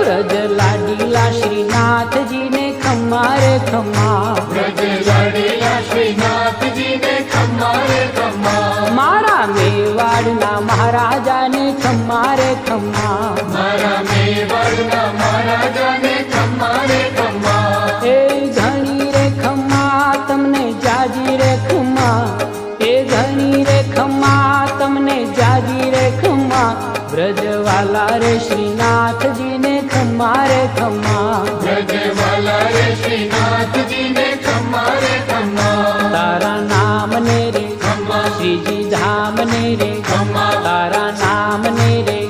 व्रज लाडीला श्रीनाथ जी ने खम्मा रे खम्मा, व्रज लाडीला श्रीनाथ जी ने खम्मा रे खम्मा, मारा मेवाड़ना महाराजा ने खम्मा रे खम्मा, मारा मेवाड़ना महाराजा ने खम्मा रे खम्मा, ए घणी रे खम्मा तमने जाजी रे खम्मा, ए घणी रे खम्मा तमने जाजी रे खम्मा, ब्रजवाला रे श्रीनाथ जी ने खम्मा रे खम्मा, ब्रजवाला रे श्रीनाथ जी ने खम्मा रे खम्मा, तारा नाम ने रे खम्मा, श्रीजी धाम ने रे खम्मा, तारा नाम ने रे